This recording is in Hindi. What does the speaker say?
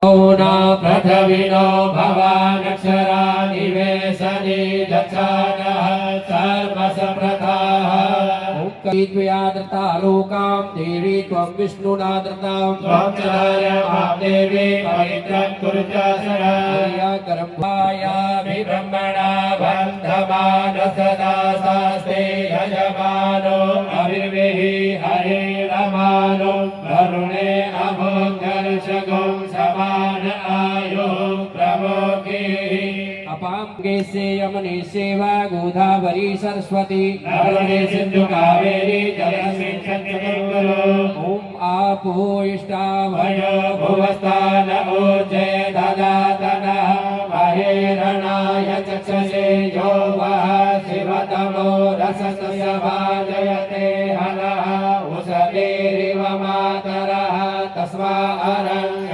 औना पृथ्वीनो भवानक्षरा निवेशने दक्षाणः सर्वसप्रथाः मुक्तिद्वयादृता लोकां देवी त्वं विष्णुना दृतां त्वं चरायां देवी पवित्रं कुरु च शरणं कर्मायामि ब्रह्मणा बन्धमान सदा शास्त्रे यजमानो अविर्वेहि हरे रमानो वरुणे अमोघर्षगो समान आयो प्रमोगे अपांगे से यमुने सेवा गोदावरी सरस्वती नर्मदे सिंधु कावेरी जलस्मिन् सन्निधिं ओम आपो इष्टावयो भुवस्तान ऊर्जे ददातनः महेरणाय चक्षसे यो वः शिवतमो रसस्य भाजयते हनः उषतीरिव मातरः तस्मा